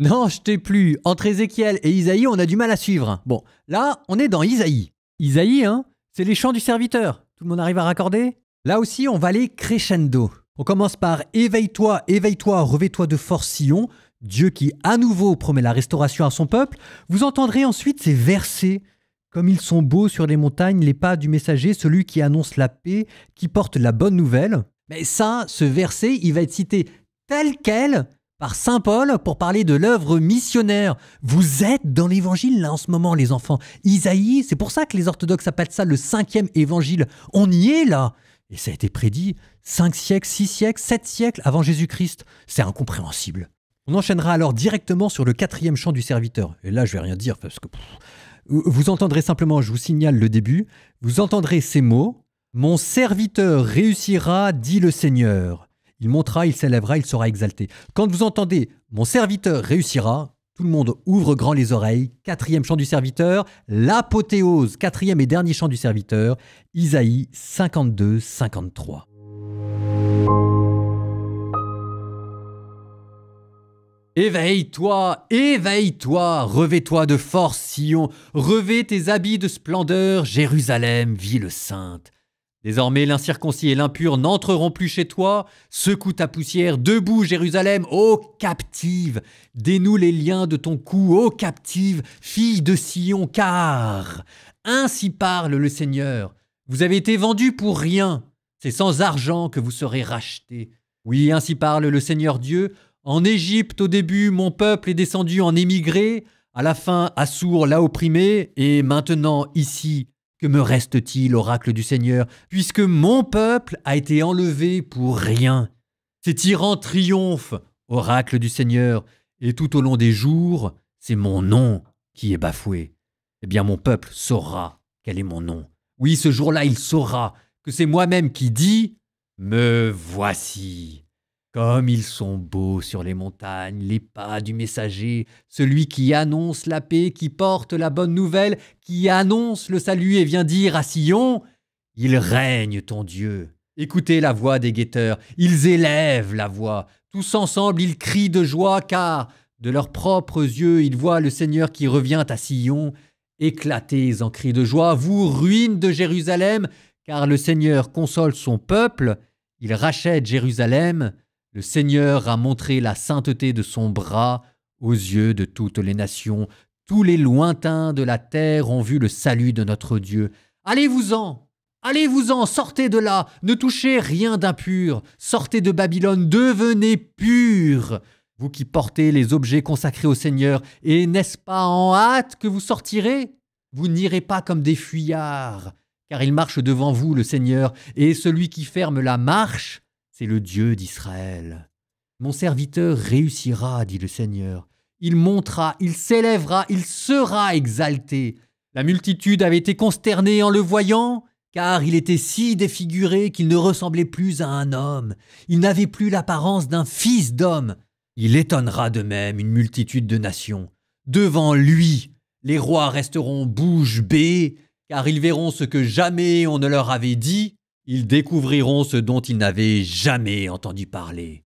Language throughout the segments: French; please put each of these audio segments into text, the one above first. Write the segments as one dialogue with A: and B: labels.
A: Non, je t'ai plus. Entre Ézéchiel et Isaïe, on a du mal à suivre. Bon, là, on est dans Isaïe. Isaïe, hein, c'est les chants du serviteur. Tout le monde arrive à raccorder? Là aussi, on va aller crescendo. On commence par « Éveille-toi, éveille-toi, revêt-toi de force Sion », Dieu qui à nouveau promet la restauration à son peuple. Vous entendrez ensuite ces versets. « Comme ils sont beaux sur les montagnes, les pas du messager, celui qui annonce la paix, qui porte la bonne nouvelle. » Mais ça, ce verset, il va être cité tel quel par saint Paul pour parler de l'œuvre missionnaire. Vous êtes dans l'évangile là en ce moment, les enfants. Isaïe, c'est pour ça que les orthodoxes appellent ça le 5e évangile. On y est là. Et ça a été prédit 5 siècles, 6 siècles, 7 siècles avant Jésus-Christ. C'est incompréhensible. On enchaînera alors directement sur le 4e chant du serviteur. Et là, je vais rien dire parce que... vous entendrez simplement, je vous signale le début, vous entendrez ces mots. « Mon serviteur réussira, dit le Seigneur. Il montera, il s'élèvera, il sera exalté. » Quand vous entendez « Mon serviteur réussira », tout le monde ouvre grand les oreilles. 4e chant du serviteur, l'apothéose, 4e et dernier chant du serviteur, Isaïe 52, 53. Éveille-toi, éveille-toi, revêt-toi de force, Sion, revêt tes habits de splendeur, Jérusalem, ville sainte. Désormais, l'incirconcis et l'impur n'entreront plus chez toi. Secoue ta poussière, debout, Jérusalem, ô captive. Dénoue les liens de ton cou, ô captive, fille de Sion, car ainsi parle le Seigneur. Vous avez été vendus pour rien. C'est sans argent que vous serez rachetés. Oui, ainsi parle le Seigneur Dieu. En Égypte, au début, mon peuple est descendu en émigré. À la fin, Assour l'a opprimé. Et maintenant, ici, que me reste-t-il, oracle du Seigneur, puisque mon peuple a été enlevé pour rien? Ces tyrans triomphent, oracle du Seigneur, et tout au long des jours, c'est mon nom qui est bafoué. Eh bien, mon peuple saura quel est mon nom. Oui, ce jour-là, il saura que c'est moi-même qui dis « Me voici ». Comme ils sont beaux sur les montagnes, les pas du messager, celui qui annonce la paix, qui porte la bonne nouvelle, qui annonce le salut et vient dire à Sion, « Il règne ton Dieu ». Écoutez la voix des guetteurs, ils élèvent la voix. Tous ensemble, ils crient de joie, car de leurs propres yeux, ils voient le Seigneur qui revient à Sion. Éclatez en cris de joie, vous, ruines de Jérusalem, car le Seigneur console son peuple, il rachète Jérusalem. Le Seigneur a montré la sainteté de son bras aux yeux de toutes les nations. Tous les lointains de la terre ont vu le salut de notre Dieu. Allez-vous-en, allez-vous-en, sortez de là, ne touchez rien d'impur. Sortez de Babylone, devenez purs. Vous qui portez les objets consacrés au Seigneur, et n'est-ce pas en hâte que vous sortirez? Vous n'irez pas comme des fuyards, car il marche devant vous, le Seigneur, et celui qui ferme la marche, c'est le Dieu d'Israël. Mon serviteur réussira, dit le Seigneur. Il montera, il s'élèvera, il sera exalté. La multitude avait été consternée en le voyant, car il était si défiguré qu'il ne ressemblait plus à un homme. Il n'avait plus l'apparence d'un fils d'homme. Il étonnera de même une multitude de nations. Devant lui, les rois resteront bouche bée, car ils verront ce que jamais on ne leur avait dit. Ils découvriront ce dont ils n'avaient jamais entendu parler.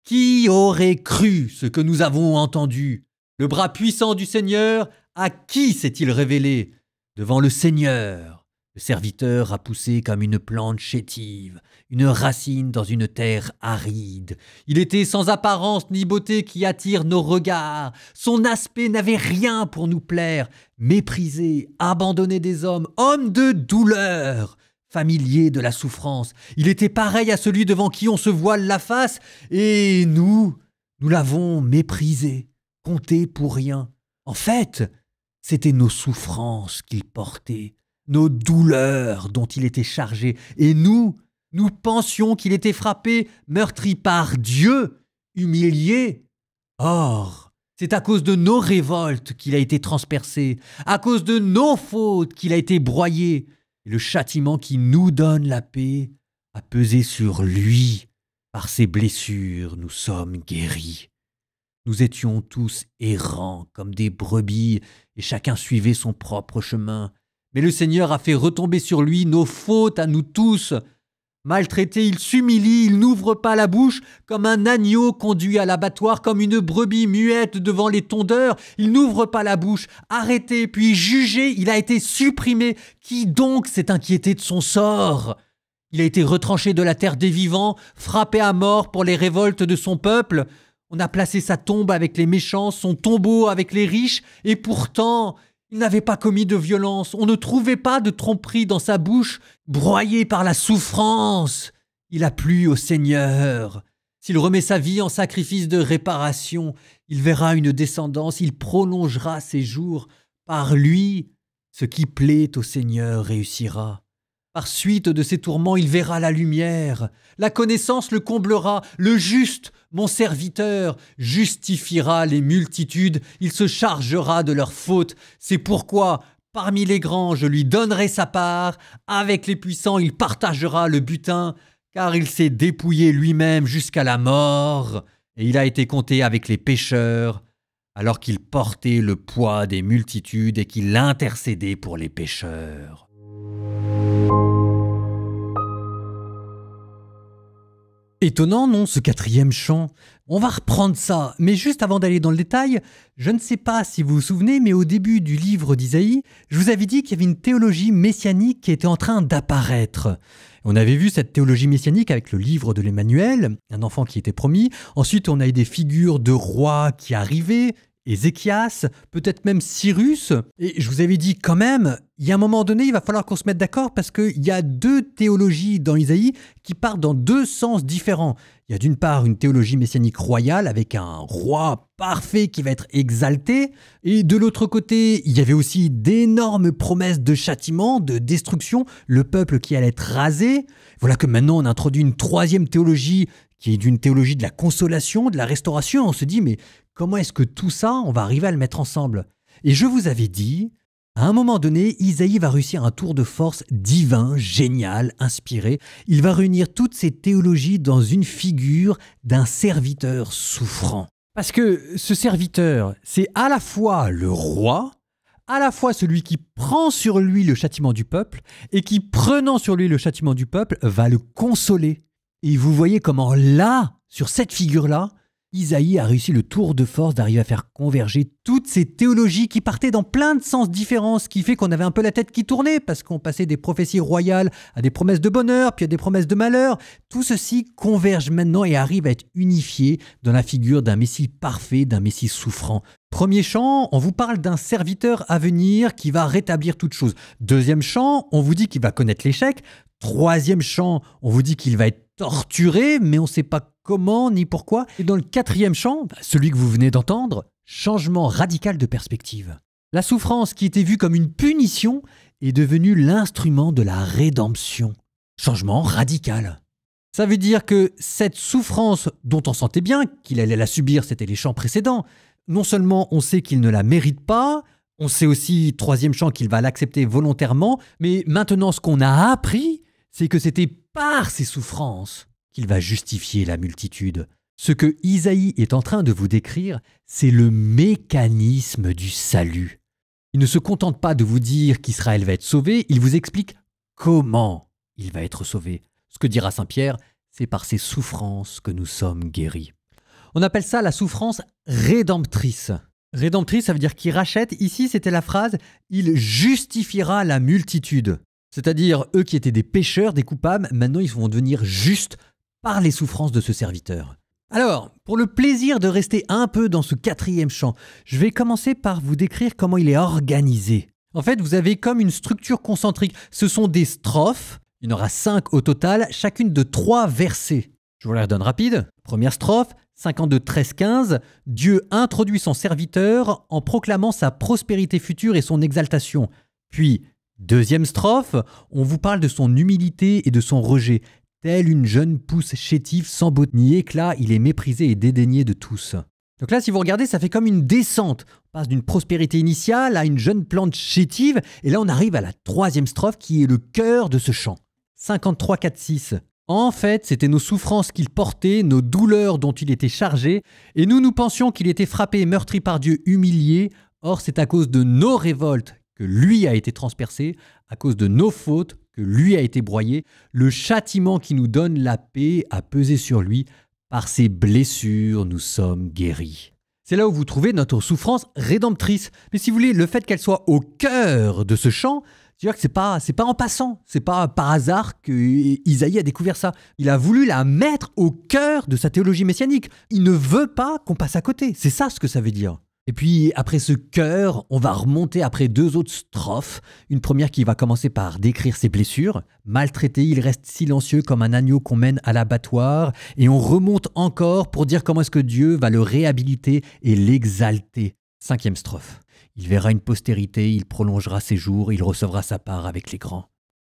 A: Qui aurait cru ce que nous avons entendu? Le bras puissant du Seigneur, à qui s'est-il révélé? Devant le Seigneur, le serviteur a poussé comme une plante chétive, une racine dans une terre aride. Il était sans apparence ni beauté qui attire nos regards. Son aspect n'avait rien pour nous plaire. Méprisé, abandonné des hommes, homme de douleur. Familier de la souffrance, il était pareil à celui devant qui on se voile la face, et nous l'avons méprisé, compté pour rien. En fait, c'étaient nos souffrances qu'il portait, nos douleurs dont il était chargé, et nous pensions qu'il était frappé, meurtri par Dieu, humilié. Or, c'est à cause de nos révoltes qu'il a été transpercé, à cause de nos fautes qu'il a été broyé. Et le châtiment qui nous donne la paix a pesé sur lui. Par ses blessures, nous sommes guéris. Nous étions tous errants comme des brebis, et chacun suivait son propre chemin. Mais le Seigneur a fait retomber sur lui nos fautes à nous tous. Maltraité, il s'humilie, il n'ouvre pas la bouche, comme un agneau conduit à l'abattoir, comme une brebis muette devant les tondeurs. Il n'ouvre pas la bouche. Arrêté, puis jugé, il a été supprimé. Qui donc s'est inquiété de son sort ? Il a été retranché de la terre des vivants, frappé à mort pour les révoltes de son peuple. On a placé sa tombe avec les méchants, son tombeau avec les riches, et pourtant, il n'avait pas commis de violence. On ne trouvait pas de tromperie dans sa bouche, broyé par la souffrance. Il a plu au Seigneur. S'il remet sa vie en sacrifice de réparation, il verra une descendance, il prolongera ses jours. Par lui, ce qui plaît au Seigneur réussira. Par suite de ses tourments, il verra la lumière. La connaissance le comblera. Le juste, mon serviteur, justifiera les multitudes. Il se chargera de leurs fautes. C'est pourquoi, parmi les grands, je lui donnerai sa part. Avec les puissants, il partagera le butin. Car il s'est dépouillé lui-même jusqu'à la mort. Et il a été compté avec les pécheurs, alors qu'il portait le poids des multitudes et qu'il intercédait pour les pécheurs. Étonnant, non, ce quatrième chant? On va reprendre ça, mais juste avant d'aller dans le détail, je ne sais pas si vous vous souvenez, mais au début du livre d'Isaïe, je vous avais dit qu'il y avait une théologie messianique qui était en train d'apparaître. On avait vu cette théologie messianique avec le livre de l'Emmanuel, un enfant qui était promis. Ensuite, on a eu des figures de rois qui arrivaient, Ézéchias, peut-être même Cyrus. Et je vous avais dit quand même, il y a un moment donné, il va falloir qu'on se mette d'accord parce qu'il y a deux théologies dans Isaïe qui partent dans deux sens différents. Il y a d'une part une théologie messianique royale avec un roi parfait qui va être exalté. Et de l'autre côté, il y avait aussi d'énormes promesses de châtiment, de destruction, le peuple qui allait être rasé. Voilà que maintenant on introduit une troisième théologie qui est d'une théologie de la consolation, de la restauration. On se dit, mais comment est-ce que tout ça, on va arriver à le mettre ensemble? Et je vous avais dit, à un moment donné, Isaïe va réussir un tour de force divin, génial, inspiré. Il va réunir toutes ces théologies dans une figure d'un serviteur souffrant. Parce que ce serviteur, c'est à la fois le roi, à la fois celui qui prend sur lui le châtiment du peuple, et qui, prenant sur lui le châtiment du peuple, va le consoler. Et vous voyez comment là, sur cette figure-là, Isaïe a réussi le tour de force d'arriver à faire converger toutes ces théologies qui partaient dans plein de sens différents, ce qui fait qu'on avait un peu la tête qui tournait parce qu'on passait des prophéties royales à des promesses de bonheur, puis à des promesses de malheur. Tout ceci converge maintenant et arrive à être unifié dans la figure d'un Messie parfait, d'un Messie souffrant. Premier chant, on vous parle d'un serviteur à venir qui va rétablir toute chose. Deuxième chant, on vous dit qu'il va connaître l'échec. Troisième chant, on vous dit qu'il va être torturé, mais on ne sait pas comment ni pourquoi. Et dans le quatrième chant, celui que vous venez d'entendre, changement radical de perspective. La souffrance qui était vue comme une punition est devenue l'instrument de la rédemption. Changement radical. Ça veut dire que cette souffrance dont on sentait bien qu'il allait la subir, c'était les chants précédents, non seulement on sait qu'il ne la mérite pas, on sait aussi, troisième chant, qu'il va l'accepter volontairement, mais maintenant ce qu'on a appris, c'est que c'était par ces souffrances qu'il va justifier la multitude. Ce que Isaïe est en train de vous décrire, c'est le mécanisme du salut. Il ne se contente pas de vous dire qu'Israël va être sauvé, il vous explique comment il va être sauvé. Ce que dira saint Pierre, c'est par ses souffrances que nous sommes guéris. On appelle ça la souffrance rédemptrice. Rédemptrice, ça veut dire qu'il rachète. Ici, c'était la phrase « il justifiera la multitude ». C'est-à-dire, eux qui étaient des pécheurs, des coupables, maintenant ils vont devenir justes par les souffrances de ce serviteur. Alors, pour le plaisir de rester un peu dans ce quatrième chant, je vais commencer par vous décrire comment il est organisé. En fait, vous avez comme une structure concentrique. Ce sont des strophes, il y en aura 5 au total, chacune de 3 versets. Je vous les redonne rapide. Première strophe, 52, 13, 15. Dieu introduit son serviteur en proclamant sa prospérité future et son exaltation. Puis, deuxième strophe, on vous parle de son humilité et de son rejet. Telle une jeune pousse chétive sans beauté ni éclat, il est méprisé et dédaigné de tous. Donc là, si vous regardez, ça fait comme une descente. On passe d'une prospérité initiale à une jeune plante chétive. Et là, on arrive à la troisième strophe qui est le cœur de ce chant. 53, 4, 6. En fait, c'était nos souffrances qu'il portait, nos douleurs dont il était chargé. Et nous pensions qu'il était frappé et meurtri par Dieu, humilié. Or, c'est à cause de nos révoltes que lui a été transpercé, à cause de nos fautes que lui a été broyé, le châtiment qui nous donne la paix a pesé sur lui. Par ses blessures, nous sommes guéris. C'est là où vous trouvez notre souffrance rédemptrice. Mais si vous voulez, le fait qu'elle soit au cœur de ce chant, c'est-à-dire que c'est pas en passant, c'est pas par hasard que Isaïe a découvert ça. Il a voulu la mettre au cœur de sa théologie messianique. Il ne veut pas qu'on passe à côté. C'est ça ce que ça veut dire. Et puis après ce chœur, on va remonter après 2 autres strophes. Une première qui va commencer par décrire ses blessures. Maltraité, il reste silencieux comme un agneau qu'on mène à l'abattoir. Et on remonte encore pour dire comment est-ce que Dieu va le réhabiliter et l'exalter. 5e strophe. Il verra une postérité, il prolongera ses jours, il recevra sa part avec les grands.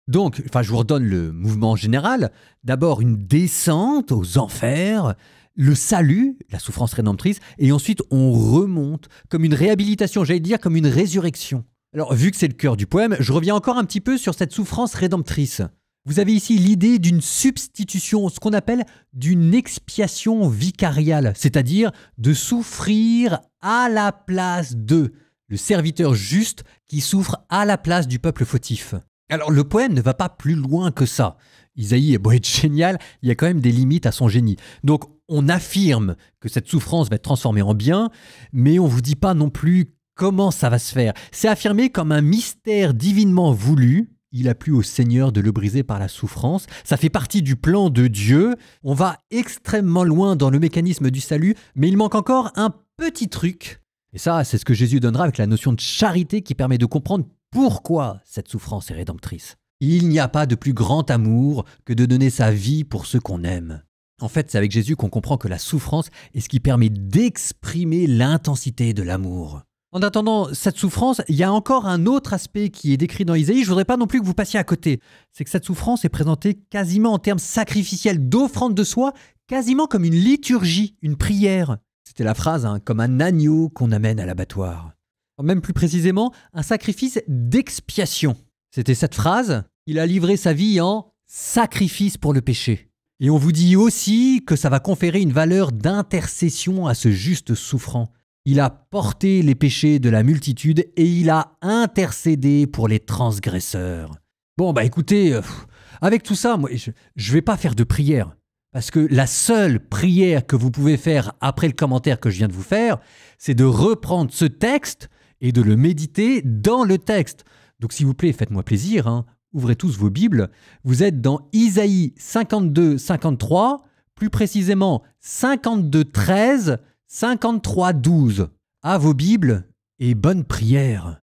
A: Donc, je vous redonne le mouvement général. D'abord, une descente aux enfers, le salut, la souffrance rédemptrice, et ensuite on remonte comme une réhabilitation, j'allais dire comme une résurrection. Alors, vu que c'est le cœur du poème, je reviens encore un petit peu sur cette souffrance rédemptrice. Vous avez ici l'idée d'une substitution, ce qu'on appelle d'une expiation vicariale, c'est-à-dire de souffrir à la place d'eux. Le serviteur juste qui souffre à la place du peuple fautif. Alors le poème ne va pas plus loin que ça. Isaïe est beau être génial, il y a quand même des limites à son génie. Donc on affirme que cette souffrance va être transformée en bien, mais on ne vous dit pas non plus comment ça va se faire. C'est affirmé comme un mystère divinement voulu. Il a plu au Seigneur de le briser par la souffrance. Ça fait partie du plan de Dieu. On va extrêmement loin dans le mécanisme du salut, mais il manque encore un petit truc. Et ça, c'est ce que Jésus donnera avec la notion de charité qui permet de comprendre pourquoi cette souffrance est rédemptrice. Il n'y a pas de plus grand amour que de donner sa vie pour ceux qu'on aime. En fait, c'est avec Jésus qu'on comprend que la souffrance est ce qui permet d'exprimer l'intensité de l'amour. En attendant cette souffrance, il y a encore un autre aspect qui est décrit dans Isaïe. Je ne voudrais pas non plus que vous passiez à côté. C'est que cette souffrance est présentée quasiment en termes sacrificiels, d'offrande de soi, quasiment comme une liturgie, une prière. C'était la phrase, comme un agneau qu'on amène à l'abattoir. Même plus précisément, un sacrifice d'expiation. C'était cette phrase, il a livré sa vie en sacrifice pour le péché. Et on vous dit aussi que ça va conférer une valeur d'intercession à ce juste souffrant. Il a porté les péchés de la multitude et il a intercédé pour les transgresseurs. Bon, écoutez, avec tout ça, moi, je vais pas faire de prière. Parce que la seule prière que vous pouvez faire après le commentaire que je viens de vous faire, c'est de reprendre ce texte et de le méditer dans le texte. Donc s'il vous plaît, faites-moi plaisir, ouvrez tous vos Bibles. Vous êtes dans Isaïe 52, 53, plus précisément 52, 13, 53, 12. À vos Bibles et bonne prière.